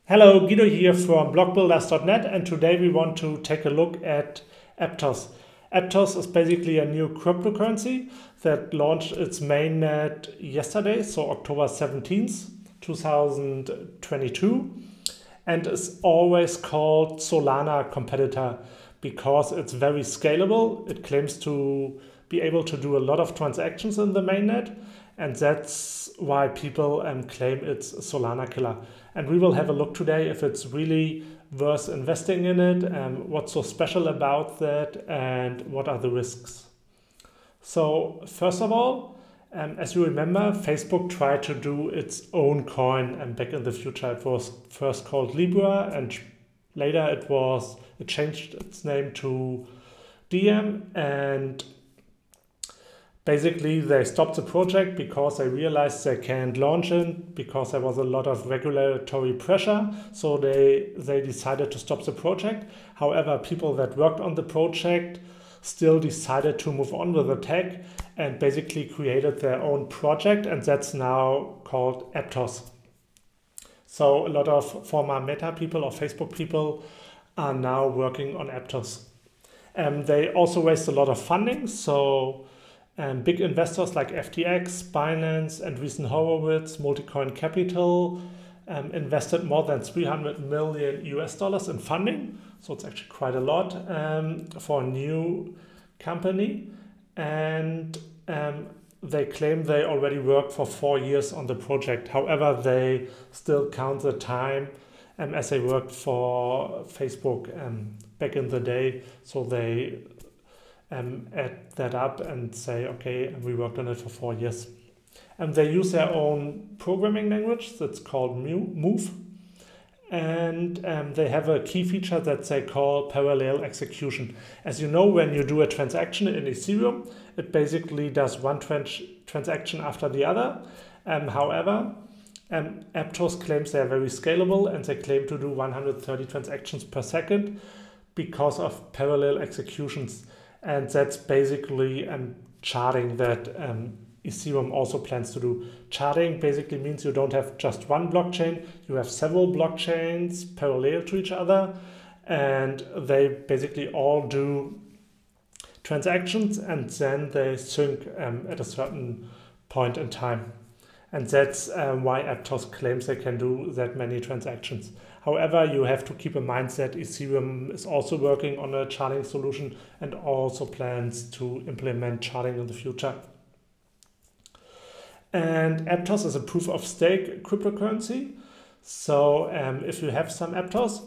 Hello, Guido here from blockbuilders.net, and today we want to take a look at Aptos. Aptos is basically a new cryptocurrency that launched its mainnet yesterday, so October 17th, 2022, and is always called Solana competitor because it's very scalable. It claims to be able to do a lot of transactions in the mainnet, and that's why people claim it's a Solana killer. And we will have a look today if it's really worth investing in it, what's so special about that, and what are the risks. So first of all, as you remember, Facebook tried to do its own coin, back in the future. It was first called Libra, and later it changed its name to Diem, and basically, they stopped the project because they realized they can't launch it because there was a lot of regulatory pressure. So they decided to stop the project. However, people that worked on the project still decided to move on with the tech and basically created their own project, and that's now called Aptos. So a lot of former Meta people or Facebook people are now working on Aptos. They also raised a lot of funding, so big investors like FTX, Binance, and Andreessen Horowitz, Multicoin Capital invested more than $300 million in funding. So it's actually quite a lot for a new company. And they claim they already worked for 4 years on the project. However, they still count the time as they worked for Facebook back in the day. So they add that up and say, okay, we worked on it for 4 years. And they use their own programming language that's called Move. And they have a key feature that they call parallel execution. As you know, when you do a transaction in Ethereum, it basically does one transaction after the other. However, Aptos claims they are very scalable, and they claim to do 130 transactions per second because of parallel executions. And that's basically charting that Ethereum also plans to do. Charting basically means you don't have just one blockchain, you have several blockchains parallel to each other, and they basically all do transactions and then they sync at a certain point in time. And that's why Aptos claims they can do that many transactions. However, you have to keep in mind that Ethereum is also working on a charting solution and also plans to implement charting in the future. And Aptos is a proof-of-stake cryptocurrency. So if you have some Aptos,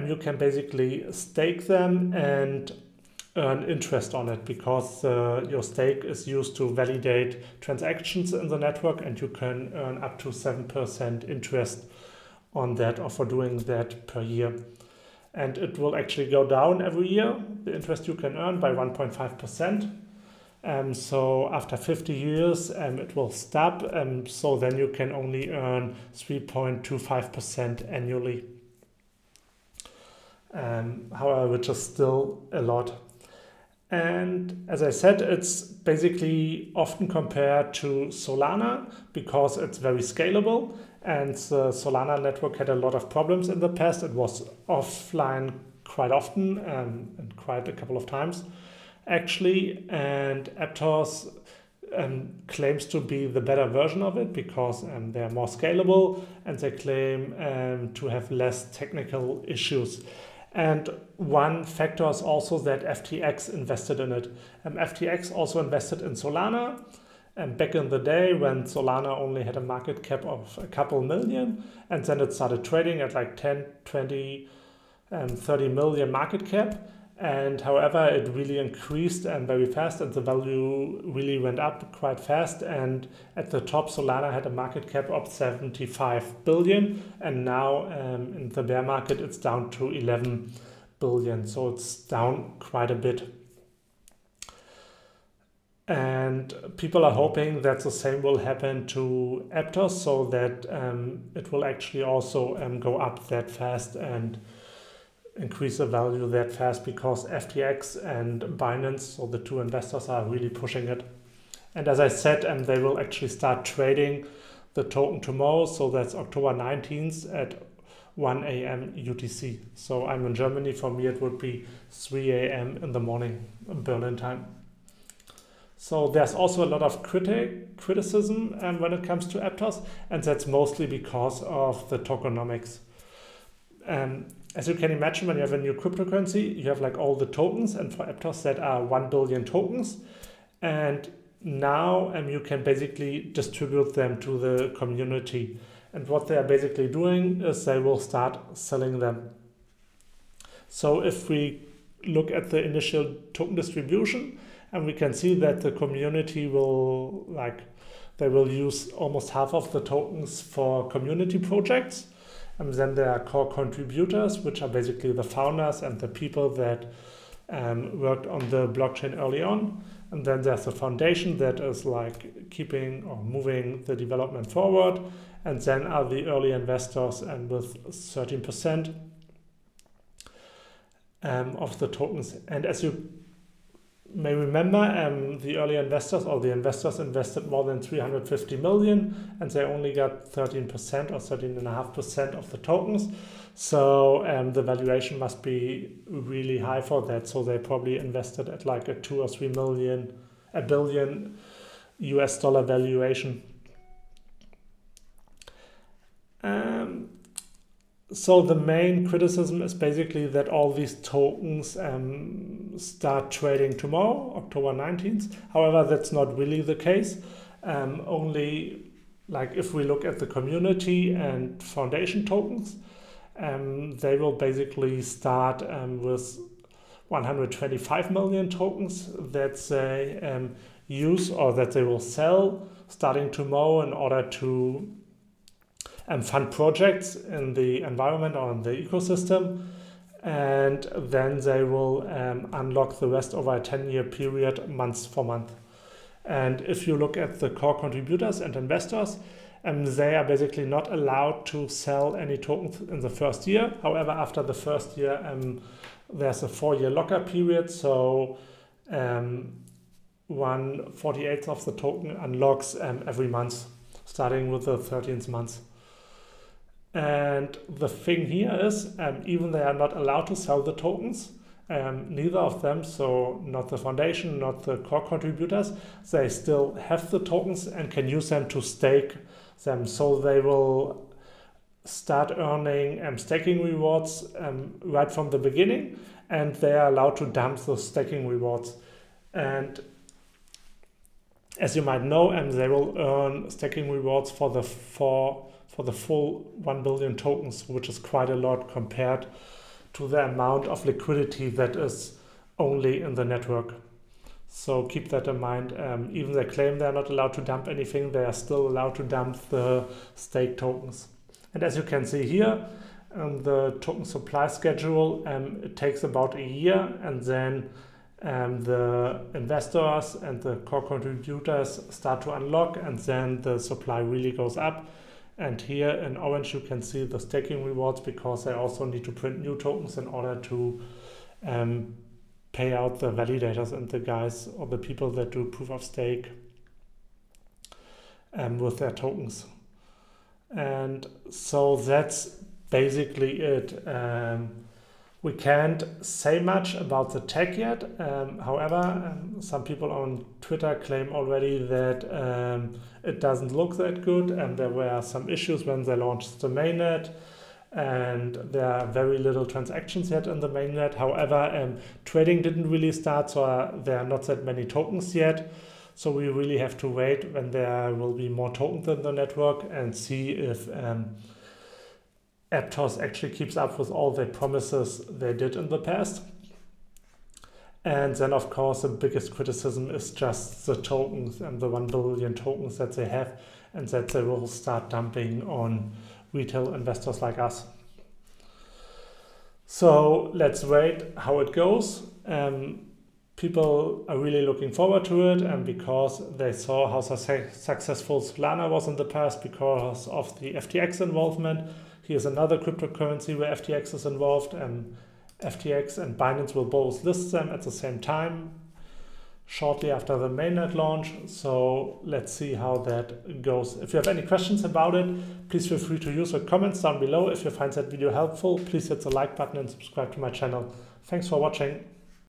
you can basically stake them and earn interest on it because your stake is used to validate transactions in the network, and you can earn up to 7% interest on that, or for doing that per year. And it will actually go down every year, the interest you can earn, by 1.5%. So after 50 years, it will stop. So then you can only earn 3.25% annually. However, which is still a lot. And as I said, it's basically often compared to Solana because it's very scalable, and the Solana network had a lot of problems in the past. It was offline quite often and quite a couple of times actually, and Aptos claims to be the better version of it because they're more scalable, and they claim to have less technical issues. And one factor is also that FTX invested in it. FTX also invested in Solana back in the day when Solana only had a market cap of a couple million, and then it started trading at like 10, 20, 30 million market cap. And however, it really increased very fast, and the value really went up quite fast. And at the top, Solana had a market cap of 75 billion. And now in the bear market, it's down to 11 billion. So it's down quite a bit. And people are hoping that the same will happen to Aptos, so that it will actually also go up that fast and increase the value that fast, because FTX and Binance, so the two investors, are really pushing it. And as I said, they will actually start trading the token tomorrow, so that's October 19th at 1 a.m. UTC. So I'm in Germany. For me, it would be 3 a.m. in the morning, Berlin time. So there's also a lot of criticism when it comes to Aptos, and that's mostly because of the tokenomics. As you can imagine, when you have a new cryptocurrency, you have like all the tokens, and for Aptos that are 1 billion tokens. And now you can basically distribute them to the community. And what they are basically doing is they will start selling them. So if we look at the initial token distribution, and we can see that the community will, they will use almost half of the tokens for community projects. And then there are core contributors, which are basically the founders and the people that worked on the blockchain early on. And then there's a foundation that is like keeping or moving the development forward. And then are the early investors, and with 13% of the tokens. And as you may remember, the early investors or the investors invested more than 350 million, and they only got 13% or 13.5% of the tokens. So the valuation must be really high for that. So they probably invested at like a 2 or 3 million, a billion US dollar valuation. So the main criticism is basically that all these tokens start trading tomorrow, October 19th. However, that's not really the case. Only like if we look at the community and foundation tokens, they will basically start with 125 million tokens that they use or that they will sell starting tomorrow in order to fund projects in the environment or in the ecosystem, and then they will unlock the rest over a 10-year period, month for month. And if you look at the core contributors and investors, they are basically not allowed to sell any tokens in the first year. However, after the first year, there's a 4-year lockup period, so 1/48 of the token unlocks every month, starting with the 13th month. And the thing here is, even they are not allowed to sell the tokens, neither of them, so not the foundation, not the core contributors, they still have the tokens and can use them to stake them. So they will start earning staking rewards right from the beginning, and they are allowed to dump those staking rewards. And as you might know, they will earn staking rewards for the full 1 billion tokens, which is quite a lot compared to the amount of liquidity that is only in the network. So keep that in mind. Even they claim they're not allowed to dump anything, they are still allowed to dump the stake tokens. And as you can see here, the token supply schedule, it takes about a year, and then the investors and the core contributors start to unlock, and then the supply really goes up. And here in orange you can see the staking rewards, because they also need to print new tokens in order to pay out the validators and the guys or the people that do proof of stake with their tokens. And so that's basically it. We can't say much about the tech yet. However, some people on Twitter claim already that it doesn't look that good, and there were some issues when they launched the mainnet, and there are very little transactions yet in the mainnet. However, trading didn't really start, so there are not that many tokens yet. So we really have to wait when there will be more tokens in the network and see if Aptos actually keeps up with all the promises they did in the past. And then, of course, the biggest criticism is just the tokens and the 1 billion tokens that they have, and that they will start dumping on retail investors like us. So let's wait how it goes. People are really looking forward to it, and because they saw how successful Solana was in the past because of the FTX involvement. Here's another cryptocurrency where FTX is involved, and FTX and Binance will both list them at the same time. shortly after the mainnet launch. So let's see how that goes. If you have any questions about it, please feel free to use the comments down below. If you find that video helpful, please hit the like button and subscribe to my channel. Thanks for watching.